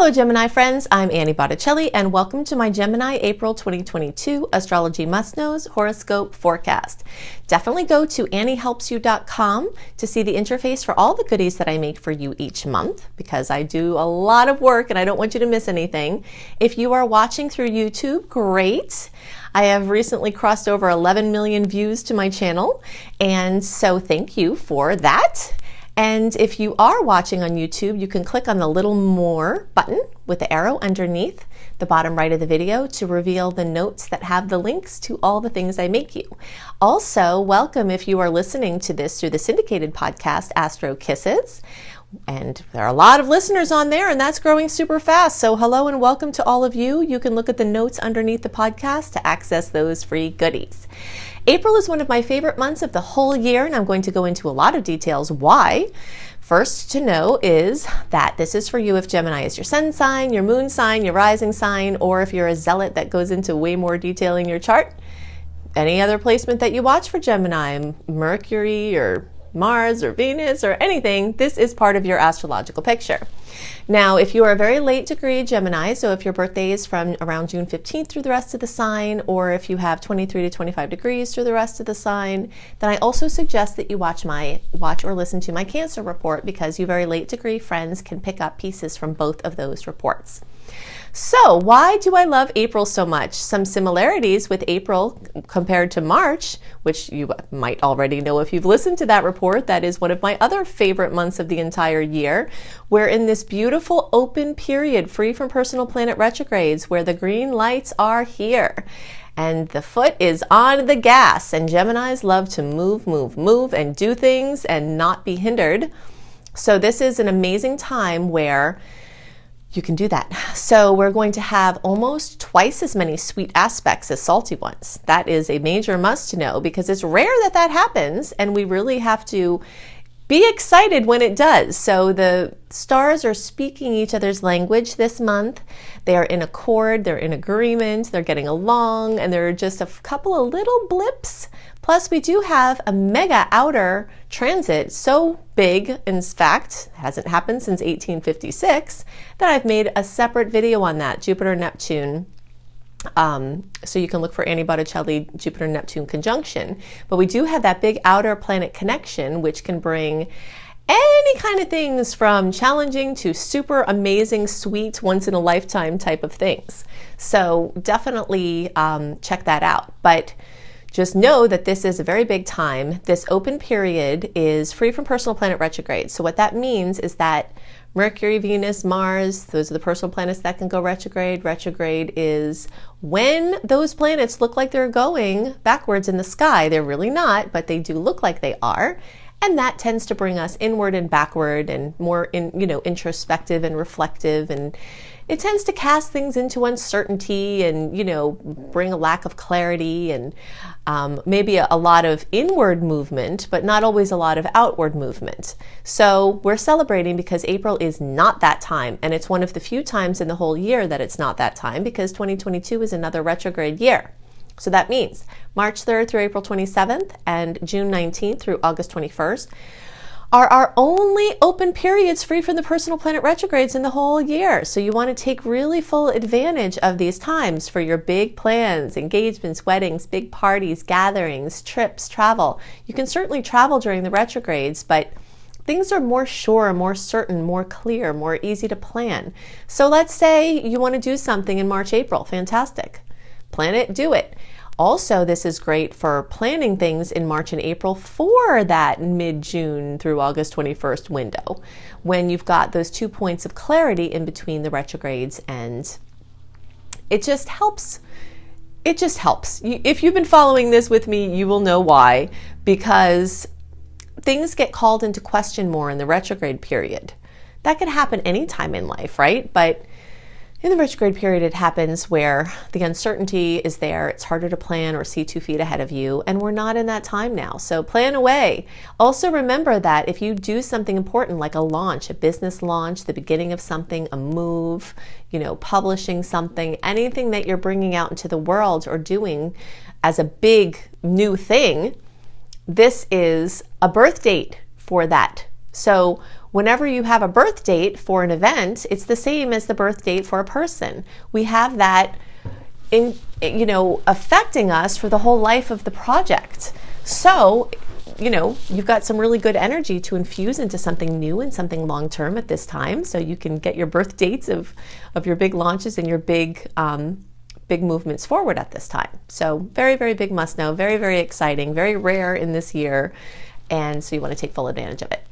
Hello Gemini friends, I'm Annie Botticelli and welcome to my Gemini April 2022 Astrology Must-Knows Horoscope Forecast. Definitely go to anniehelpsyou.com to see the interface for all the goodies that I make for you each month because I do a lot of work and I don't want you to miss anything. If you are watching through YouTube, great. I have recently crossed over 11 million views to my channel, and so thank you for that. And if you are watching on YouTube, you can click on the little more button with the arrow underneath the bottom right of the video to reveal the notes that have the links to all the things I make you. Also, welcome if you are listening to this through the syndicated podcast, Astro Kisses. And there are a lot of listeners on there, and that's growing super fast. So hello and welcome to all of you. You can look at the notes underneath the podcast to access those free goodies. April is one of my favorite months of the whole year, and I'm going to go into a lot of details why. First to know is that this is for you if Gemini is your sun sign, your moon sign, your rising sign, or if you're a zealot that goes into way more detailing your chart. Any other placement that you watch for Gemini, Mercury or Mars or Venus or anything, this is part of your astrological picture. Now, if you are a very late degree Gemini, so if your birthday is from around June 15th through the rest of the sign, or if you have 23 to 25 degrees through the rest of the sign, then I also suggest that you watch or listen to my Cancer report because you very late degree friends can pick up pieces from both of those reports. So why do I love April so much? Some similarities with April compared to March, which you might already know if you've listened to that report. That is one of my other favorite months of the entire year. We're in this beautiful open period free from personal planet retrogrades where the green lights are here. And the foot is on the gas, and Geminis love to move, and do things and not be hindered. So this is an amazing time where you can do that. So we're going to have almost twice as many sweet aspects as salty ones. That is a major must to know because it's rare that that happens, and we really have to be excited when it does. So the stars are speaking each other's language this month. They are in accord, they're in agreement, they're getting along, and there are just a couple of little blips. Plus, we do have a mega outer transit, so big, in fact, hasn't happened since 1856, that I've made a separate video on that, Jupiter-Neptune. So you can look for Annie Botticelli Jupiter-Neptune conjunction. But we do have that big outer planet connection, which can bring any kind of things from challenging to super amazing, sweet, once-in-a-lifetime type of things. So definitely check that out. But just know that this is a very big time. This open period is free from personal planet retrograde. So what that means is that Mercury, Venus, Mars, those are the personal planets that can go retrograde. Retrograde is when those planets look like they're going backwards in the sky. They're really not, but they do look like they are. And that tends to bring us inward and backward and more introspective and reflective, and it tends to cast things into uncertainty and, bring a lack of clarity and maybe a lot of inward movement, but not always a lot of outward movement. So we're celebrating because April is not that time, and it's one of the few times in the whole year that it's not that time because 2022 is another retrograde year. So that means March 3rd through April 27th and June 19th through August 21st are our only open periods free from the personal planet retrogrades in the whole year. So you want to take really full advantage of these times for your big plans, engagements, weddings, big parties, gatherings, trips, travel. You can certainly travel during the retrogrades, but things are more sure, more certain, more clear, more easy to plan. So let's say you want to do something in March, April. Fantastic. Plan it, do it. Also, this is great for planning things in March and April for that mid-June through August 21st window, when you've got those 2 points of clarity in between the retrogrades, and it just helps. It just helps. If you've been following this with me, you will know why, because things get called into question more in the retrograde period. That can happen anytime in life, right? But in the retrograde period, it happens where the uncertainty is there. It's harder to plan or see 2 feet ahead of you, and we're not in that time now. So plan away. Also remember that if you do something important like a launch, a business launch, the beginning of something, a move, publishing something, anything that you're bringing out into the world or doing as a big new thing, this is a birth date for that. So Whenever you have a birth date for an event, it's the same as the birth date for a person. We have that affecting us for the whole life of the project. So, you've got some really good energy to infuse into something new and something long-term at this time. So you can get your birth dates of your big launches and your big movements forward at this time. So very, very big must know, very, very exciting, very rare in this year. And so you want to take full advantage of it.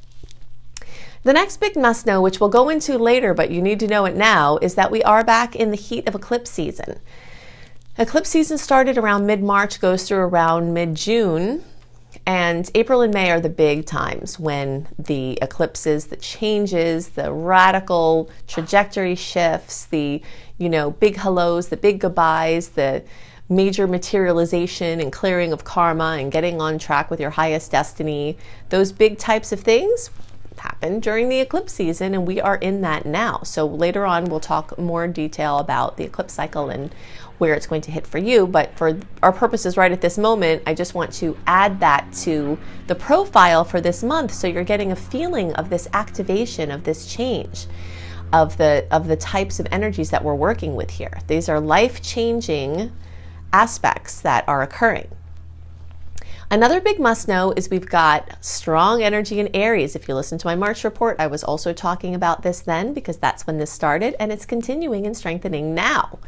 The next big must know, which we'll go into later, but you need to know it now, is that we are back in the heat of eclipse season. Eclipse season started around mid-March, goes through around mid-June. And April and May are the big times when the eclipses, the changes, the radical trajectory shifts, the, big hellos, the big goodbyes, the major materialization and clearing of karma and getting on track with your highest destiny. Those big types of things happen during the eclipse season, and we are in that now. So later on, we'll talk more in detail about the eclipse cycle and where it's going to hit for you. But for our purposes right at this moment, I just want to add that to the profile for this month, so you're getting a feeling of this activation, of this change, of the types of energies that we're working with here. These are life-changing aspects that are occurring. Another big must know is we've got strong energy in Aries. If you listen to my March report, I was also talking about this then, because that's when this started, and it's continuing and strengthening now.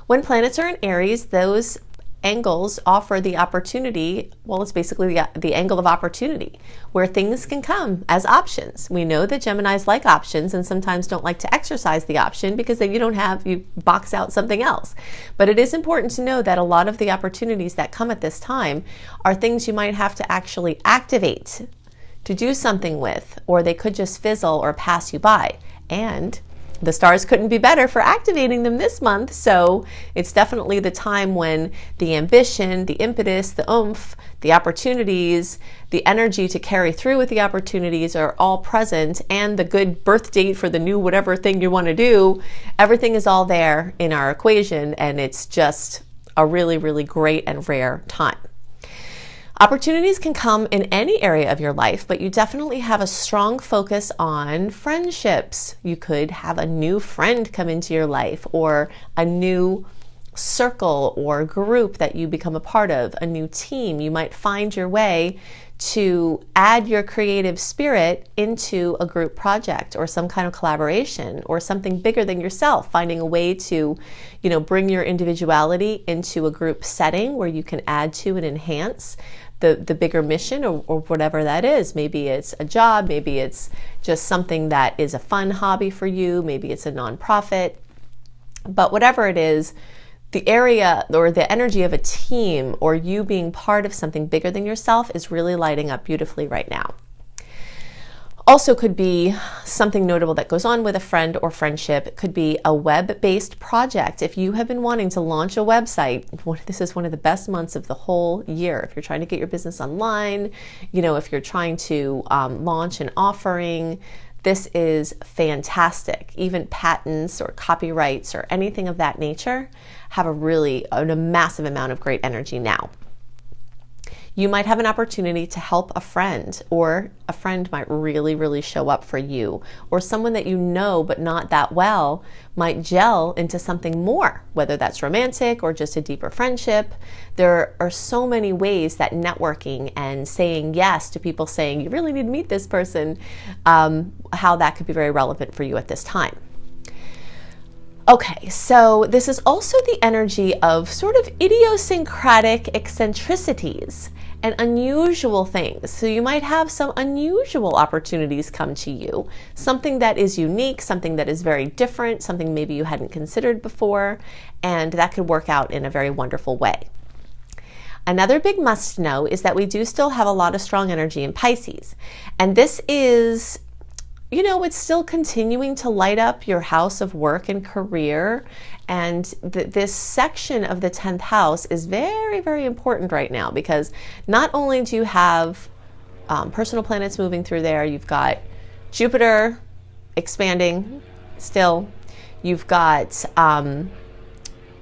When planets are in Aries, those angles offer the opportunity, well, it's basically the angle of opportunity, where things can come as options. We know that Geminis like options and sometimes don't like to exercise the option because then you box out something else. But it is important to know that a lot of the opportunities that come at this time are things you might have to actually activate to do something with, or they could just fizzle or pass you by. And the stars couldn't be better for activating them this month, so it's definitely the time when the ambition, the impetus, the oomph, the opportunities, the energy to carry through with the opportunities are all present, and the good birth date for the new whatever thing you want to do, everything is all there in our equation, and it's just a really, really great and rare time. Opportunities can come in any area of your life, but you definitely have a strong focus on friendships. You could have a new friend come into your life, or a new circle or group that you become a part of, a new team. You might find your way to add your creative spirit into a group project or some kind of collaboration or something bigger than yourself, finding a way to, bring your individuality into a group setting where you can add to and enhance the bigger mission or whatever that is. Maybe it's a job, maybe it's just something that is a fun hobby for you, maybe it's a nonprofit. But whatever it is, the area or the energy of a team or you being part of something bigger than yourself is really lighting up beautifully right now. Also could be something notable that goes on with a friend or friendship. It could be a web-based project. If you have been wanting to launch a website, this is one of the best months of the whole year. If you're trying to get your business online, if you're trying to launch an offering, this is fantastic. Even patents or copyrights or anything of that nature have a massive amount of great energy now. You might have an opportunity to help a friend, or a friend might really, really show up for you, or someone that you know but not that well might gel into something more, whether that's romantic or just a deeper friendship. There are so many ways that networking and saying yes to people saying, you really need to meet this person, how that could be very relevant for you at this time. Okay, so this is also the energy of sort of idiosyncratic eccentricities and unusual things. So you might have some unusual opportunities come to you, something that is unique, something that is very different, something maybe you hadn't considered before, and that could work out in a very wonderful way. Another big must know is that we do still have a lot of strong energy in Pisces, and this is, it's still continuing to light up your house of work and career. And this section of the 10th house is very, very important right now, because not only do you have personal planets moving through there, you've got Jupiter expanding still. You've got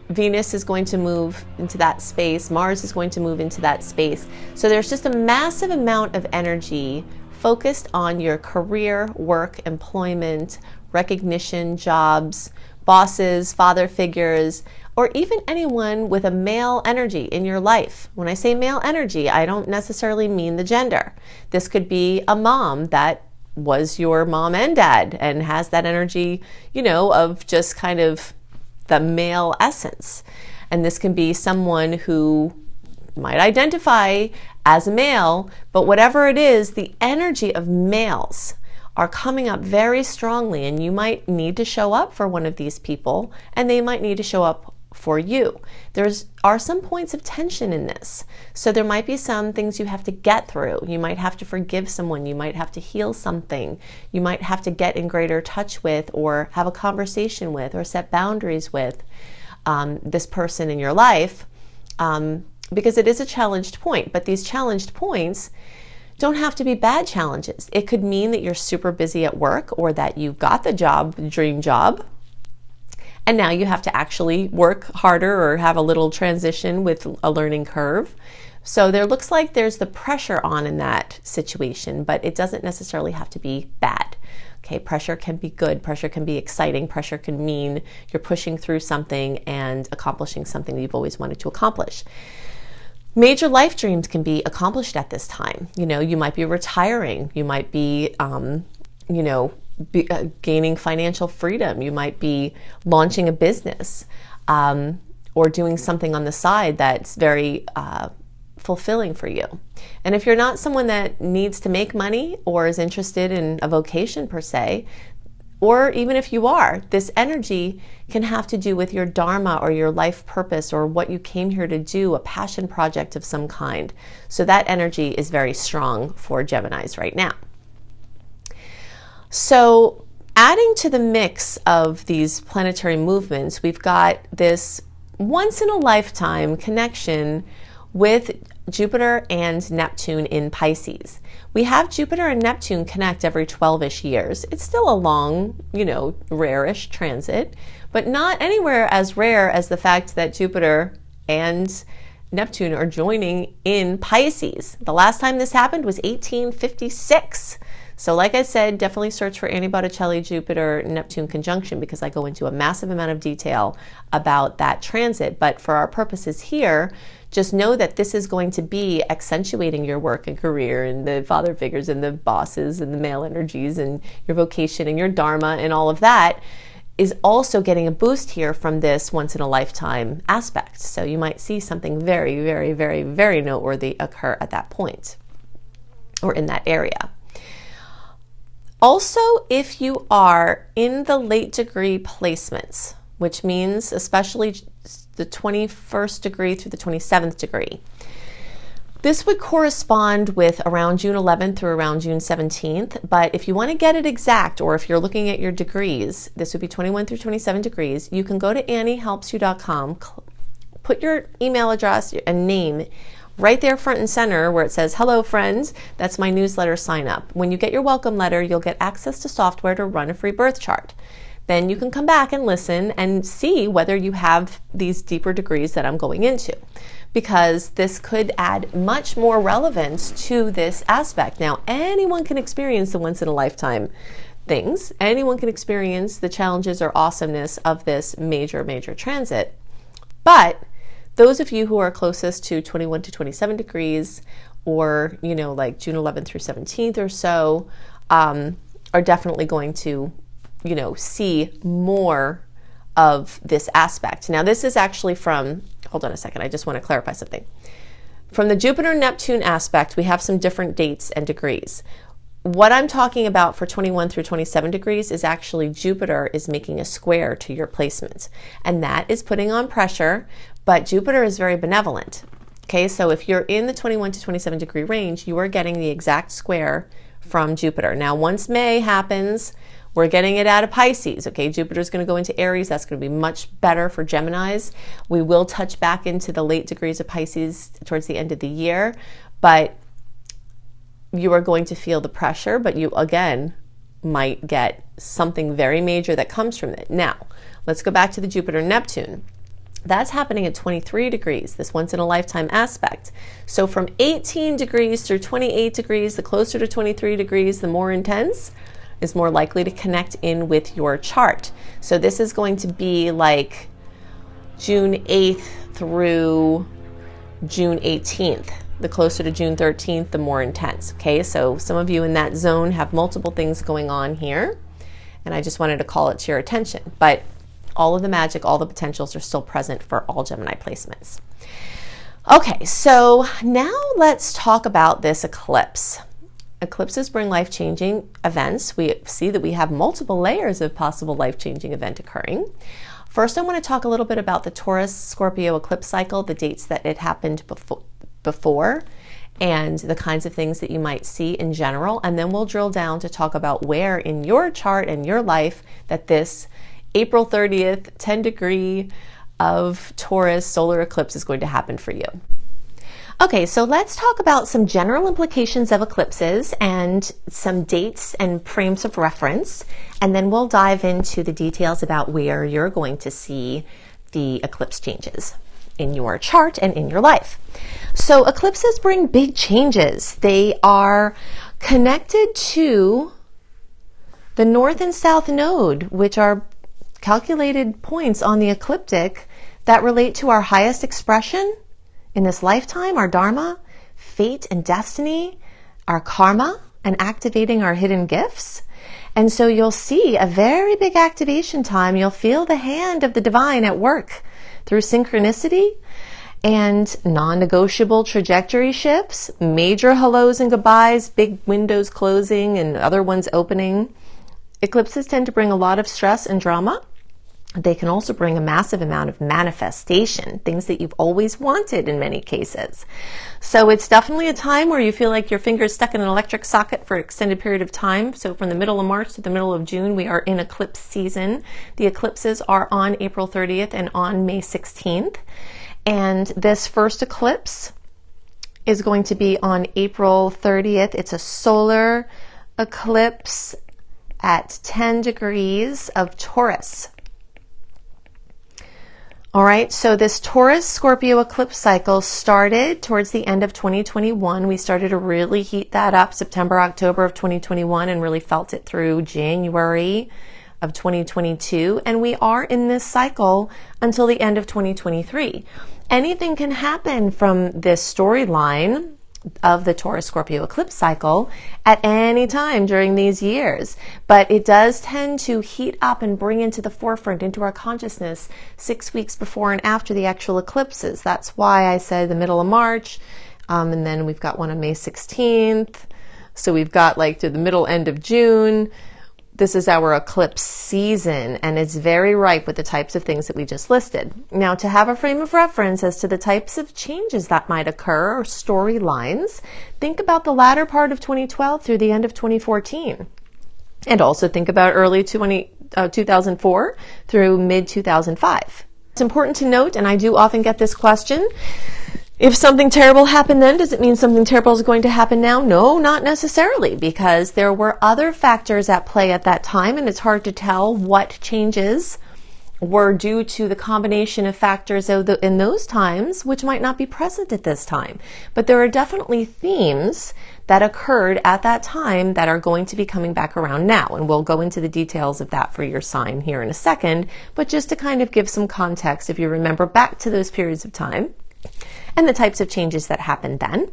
Venus is going to move into that space. Mars is going to move into that space. So there's just a massive amount of energy focused on your career, work, employment, recognition, jobs, bosses, father figures, or even anyone with a male energy in your life. When I say male energy, I don't necessarily mean the gender. This could be a mom that was your mom and dad and has that energy, of just kind of the male essence. And this can be someone who might identify as a male, but whatever it is, the energy of males are coming up very strongly, and you might need to show up for one of these people, and they might need to show up for you. There are some points of tension in this. So there might be some things you have to get through. You might have to forgive someone. You might have to heal something. You might have to get in greater touch with, or have a conversation with, or set boundaries with this person in your life, because it is a challenged point. But these challenged points don't have to be bad challenges. It could mean that you're super busy at work, or that you got the dream job, and now you have to actually work harder or have a little transition with a learning curve. So there looks like there's the pressure on in that situation, but it doesn't necessarily have to be bad. Okay, pressure can be good, pressure can be exciting, pressure can mean you're pushing through something and accomplishing something that you've always wanted to accomplish. Major life dreams can be accomplished at this time. You might be retiring, you might be, gaining financial freedom, you might be launching a business, or doing something on the side that's very fulfilling for you. And if you're not someone that needs to make money or is interested in a vocation per se, or even if you are, this energy can have to do with your dharma or your life purpose, or what you came here to do, a passion project of some kind. So that energy is very strong for Geminis right now. So adding to the mix of these planetary movements, we've got this once in a lifetime connection with Jupiter and Neptune in Pisces. We have Jupiter and Neptune connect every 12-ish years. It's still a long, rare-ish transit, but not anywhere as rare as the fact that Jupiter and Neptune are joining in Pisces. The last time this happened was 1856. So like I said, definitely search for Annie Botticelli Jupiter-Neptune conjunction, because I go into a massive amount of detail about that transit. But for our purposes here, just know that this is going to be accentuating your work and career, and the father figures and the bosses and the male energies and your vocation and your dharma and all of that is also getting a boost here from this once in a lifetime aspect. So you might see something very, very, very, very noteworthy occur at that point or in that area. Also, if you are in the late degree placements, which means especially the 21st degree through the 27th degree, this would correspond with around June 11th through around June 17th. But if you want to get it exact, or if you're looking at your degrees, this would be 21 through 27 degrees. You can go to anniehelpsyou.com, put your email address and name right there front and center where it says, "Hello friends, that's my newsletter sign up." When you get your welcome letter, you'll get access to software to run a free birth chart. Then you can come back and listen and see whether you have these deeper degrees that I'm going into, because this could add much more relevance to this aspect. Now, anyone can experience the once in a lifetime things. Anyone can experience the challenges or awesomeness of this major, major transit. But those of you who are closest to 21 to 27 degrees, or, like June 11th through 17th or so, are definitely going to, see more of this aspect. Now, this is actually from, hold on a second, I just want to clarify something. From the Jupiter-Neptune aspect, we have some different dates and degrees. What I'm talking about for 21 through 27 degrees is actually Jupiter is making a square to your placement, and that is putting on pressure. But Jupiter is very benevolent. Okay, so if you're in the 21 to 27 degree range, you are getting the exact square from Jupiter. Now, once May happens, we're getting it out of Pisces. Okay, Jupiter's going to go into Aries. That's going to be much better for Geminis. We will touch back into the late degrees of Pisces towards the end of the year, but you are going to feel the pressure, but you, again, might get something very major that comes from it. Now, let's go back to the Jupiter-Neptune. That's happening at 23 degrees, this once in a lifetime aspect. So from 18 degrees through 28 degrees, the closer to 23 degrees, the more intense, is more likely to connect in with your chart. So this is going to be like June 8th through June 18th. The closer to June 13th, the more intense. Okay, so some of you in that zone have multiple things going on here, and I just wanted to call it to your attention. But all of the magic, all the potentials are still present for all Gemini placements. Okay, so now let's talk about this eclipse. Eclipses bring life-changing events. We see that we have multiple layers of possible life-changing event occurring. First, I want to talk a little bit about the Taurus-Scorpio eclipse cycle, the dates that it happened before, and the kinds of things that you might see in general. And then we'll drill down to talk about where in your chart and your life that this April 30th, 10-degree of Taurus solar eclipse is going to happen for you. Okay, so let's talk about some general implications of eclipses and some dates and frames of reference, and then we'll dive into the details about where you're going to see the eclipse changes in your chart and in your life. So eclipses bring big changes. They are connected to the North and South node, which are calculated points on the ecliptic that relate to our highest expression in this lifetime, our dharma, fate and destiny, our karma, and activating our hidden gifts. And so you'll see a very big activation time. You'll feel the hand of the divine at work through synchronicity and non-negotiable trajectory shifts, major hellos and goodbyes, big windows closing and other ones opening. Eclipses tend to bring a lot of stress and drama. They can also bring a massive amount of manifestation, things that you've always wanted in many cases. So it's definitely a time where you feel like your finger is stuck in an electric socket for an extended period of time. So from the middle of March to the middle of June, we are in eclipse season. The eclipses are on April 30th and on May 16th. And this first eclipse is going to be on April 30th. It's a solar eclipse at 10 degrees of Taurus. All right, so this Taurus-Scorpio eclipse cycle started towards the end of 2021. We started to really heat that up September, October of 2021 and really felt it through January of 2022. And we are in this cycle until the end of 2023. Anything can happen from this storyline of the Taurus-Scorpio eclipse cycle at any time during these years. But it does tend to heat up and bring into the forefront, into our consciousness 6 weeks before and after the actual eclipses. That's why I said the middle of March, and then we've got one on May 16th. So we've got like to the middle end of June. This is our eclipse season, and it's very ripe with the types of things that we just listed. Now, to have a frame of reference as to the types of changes that might occur or storylines, think about the latter part of 2012 through the end of 2014. And also think about early 2004 through mid-2005. It's important to note, and I do often get this question, if something terrible happened then, does it mean something terrible is going to happen now? No, not necessarily, because there were other factors at play at that time, and it's hard to tell what changes were due to the combination of factors in those times, which might not be present at this time. But there are definitely themes that occurred at that time that are going to be coming back around now, and we'll go into the details of that for your sign here in a second. But just to kind of give some context, if you remember back to those periods of time, and the types of changes that happened then,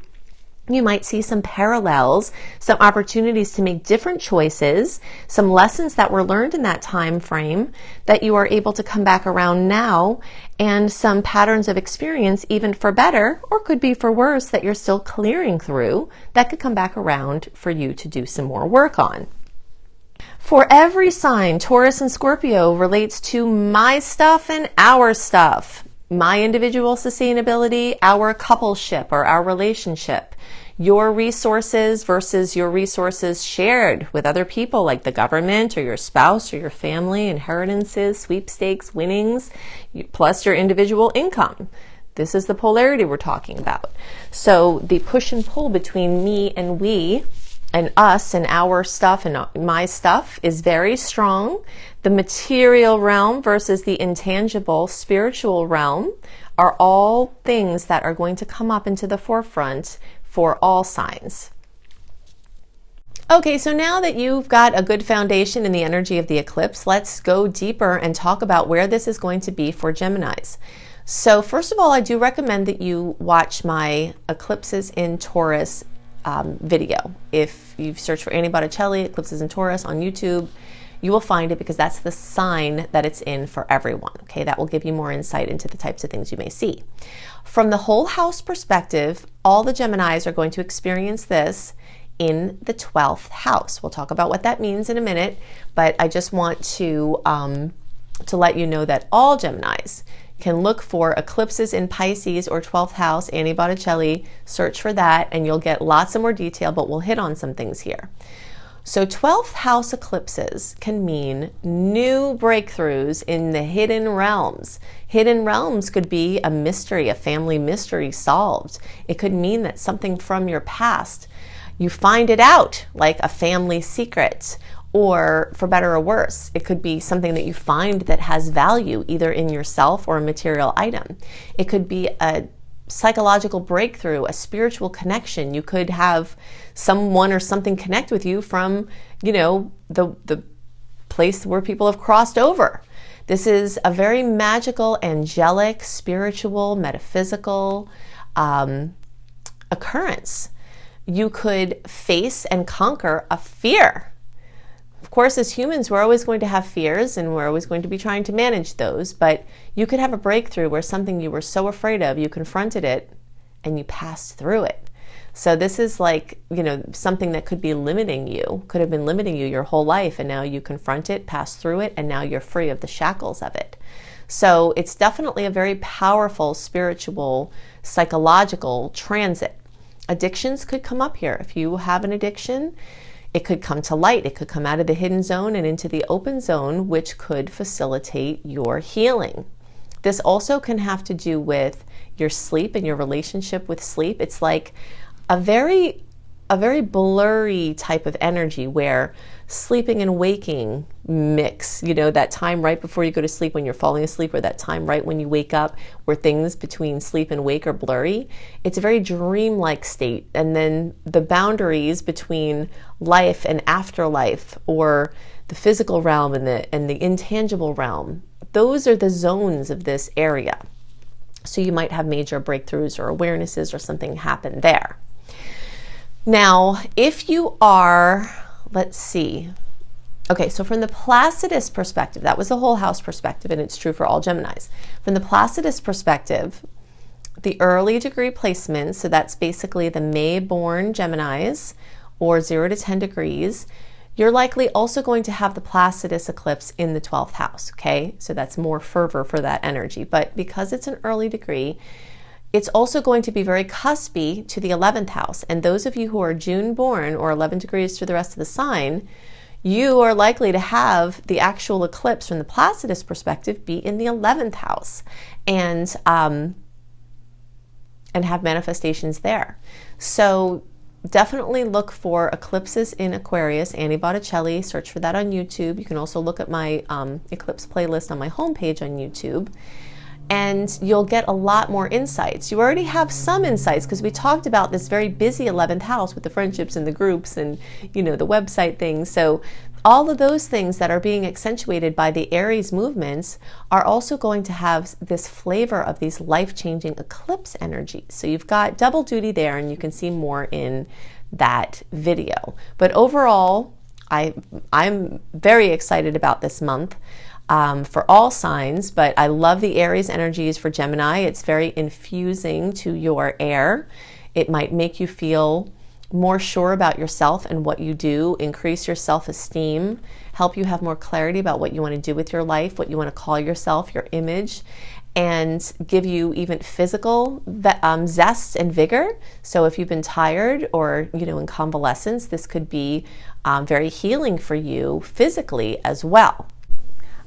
you might see some parallels, some opportunities to make different choices, some lessons that were learned in that time frame that you are able to come back around now, and some patterns of experience, even for better or could be for worse, that you're still clearing through that could come back around for you to do some more work on. For every sign, Taurus and Scorpio relates to my stuff and our stuff. My individual sustainability, our coupleship or our relationship, your resources versus your resources shared with other people like the government or your spouse or your family, inheritances, sweepstakes, winnings, plus your individual income. This is the polarity we're talking about. So the push and pull between me and we us and our stuff and my stuff is very strong. The material realm versus the intangible spiritual realm are all things that are going to come up into the forefront for all signs. Okay, so now that you've got a good foundation in the energy of the eclipse, let's go deeper and talk about where this is going to be for Geminis. So first of all, I do recommend that you watch my Eclipses in Taurus video. If you've searched for Annie Botticelli, Eclipses in Taurus on YouTube, you will find it because that's the sign that it's in for everyone. Okay, that will give you more insight into the types of things you may see. From the whole house perspective, all the Geminis are going to experience this in the 12th house. We'll talk about what that means in a minute, but I just want to let you know that all Geminis can look for eclipses in Pisces or 12th house, Annie Botticelli, search for that, and you'll get lots of more detail, but we'll hit on some things here. So 12th house eclipses can mean new breakthroughs in the hidden realms. Hidden realms could be a mystery, a family mystery solved. It could mean that something from your past, you find it out, like a family secret, or for better or worse, it could be something that you find that has value either in yourself or a material item. It could be a psychological breakthrough, a spiritual connection. You could have someone or something connect with you from, the place where people have crossed over. This is a very magical, angelic, spiritual, metaphysical occurrence. You could face and conquer a fear. Of course, as humans, we're always going to have fears and we're always going to be trying to manage those, but you could have a breakthrough where something you were so afraid of, you confronted it and you passed through it. So this is like, something that could be limiting you, could have been limiting you your whole life, and now you confront it, pass through it, and now you're free of the shackles of it. So it's definitely a very powerful spiritual, psychological transit. Addictions could come up here. If you have an addiction, it could come to light. It could come out of the hidden zone and into the open zone, which could facilitate your healing. This also can have to do with your sleep and your relationship with sleep. It's like a very blurry type of energy where sleeping and waking mix, that time right before you go to sleep when you're falling asleep, or that time right when you wake up where things between sleep and wake are blurry. It's a very dreamlike state. And then the boundaries between life and afterlife, or the physical realm and the intangible realm, those are the zones of this area. So you might have major breakthroughs or awarenesses or something happen there. Now, if you are, let's see. Okay, so from the Placidus perspective, that was the whole house perspective, and it's true for all Geminis. From the Placidus perspective, the early degree placements, so that's basically the May-born Geminis, or 0 to 10 degrees, you're likely also going to have the Placidus eclipse in the 12th house, okay? So that's more fervor for that energy. But because it's an early degree, it's also going to be very cuspy to the 11th house. And those of you who are June born, or 11 degrees to the rest of the sign, you are likely to have the actual eclipse from the Placidus perspective be in the 11th house and have manifestations there. So definitely look for eclipses in Aquarius, Annie Botticelli. Search for that on YouTube. You can also look at my eclipse playlist on my homepage on YouTube, and you'll get a lot more insights. You already have some insights because we talked about this very busy 11th house with the friendships and the groups and the website things. So all of those things that are being accentuated by the Aries movements are also going to have this flavor of these life-changing eclipse energies. So you've got double duty there, and you can see more in that video. But overall, I'm very excited about this month. For all signs, but I love the Aries energies for Gemini. It's very infusing to your air. It might make you feel more sure about yourself and what you do, increase your self-esteem, help you have more clarity about what you want to do with your life, what you want to call yourself, your image, and give you even physical zest and vigor. So if you've been tired or in convalescence, this could be very healing for you physically as well.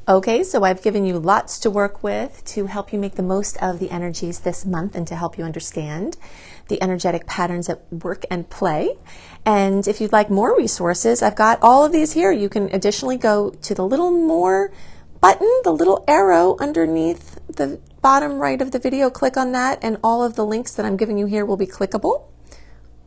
Okay, so I've given you lots to work with to help you make the most of the energies this month and to help you understand the energetic patterns at work and play. And if you'd like more resources, I've got all of these here. You can additionally go to the little more button, the little arrow underneath the bottom right of the video. Click on that and all of the links that I'm giving you here will be clickable,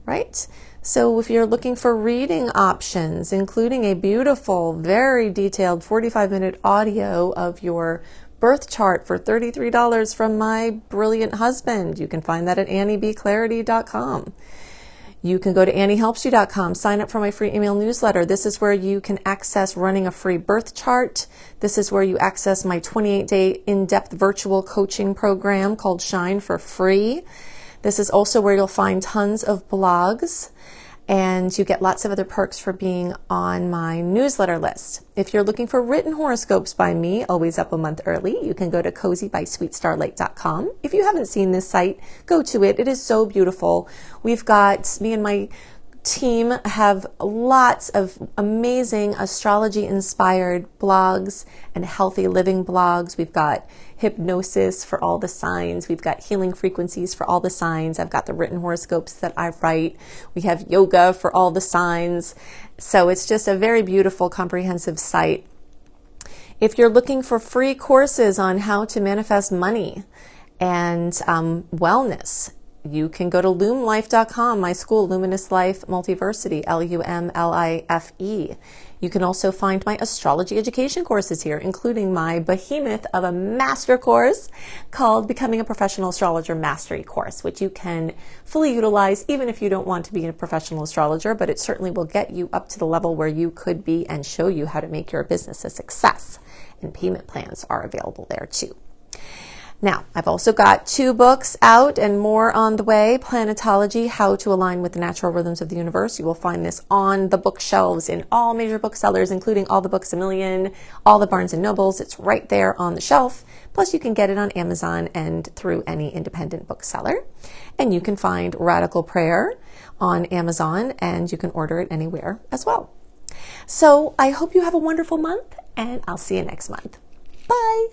right? So if you're looking for reading options, including a beautiful, very detailed 45-minute audio of your birth chart for $33 from my brilliant husband, you can find that at anniebclarity.com. You can go to anniehelpsyou.com, sign up for my free email newsletter. This is where you can access running a free birth chart. This is where you access my 28-day in-depth virtual coaching program called Shine for free. This is also where you'll find tons of blogs, and you get lots of other perks for being on my newsletter list. If you're looking for written horoscopes by me, always up a month early, you can go to cozybysweetstarlight.com. If you haven't seen this site, go to it. It is so beautiful. We've got, me and my team have lots of amazing astrology-inspired blogs and healthy living blogs. We've got hypnosis for all the signs. We've got healing frequencies for all the signs. I've got the written horoscopes that I write. We have yoga for all the signs. So it's just a very beautiful, comprehensive site. If you're looking for free courses on how to manifest money and wellness, you can go to lumlife.com, my school, Luminous Life Multiversity, LUMLIFE. You can also find my astrology education courses here, including my behemoth of a master course called Becoming a Professional Astrologer Mastery Course, which you can fully utilize even if you don't want to be a professional astrologer, but it certainly will get you up to the level where you could be and show you how to make your business a success. And payment plans are available there too. Now, I've also got 2 books out and more on the way. Planetology, How to Align with the Natural Rhythms of the Universe. You will find this on the bookshelves in all major booksellers, including all the Books A Million, all the Barnes & Nobles. It's right there on the shelf. Plus, you can get it on Amazon and through any independent bookseller. And you can find Radical Prayer on Amazon, and you can order it anywhere as well. So I hope you have a wonderful month, and I'll see you next month. Bye!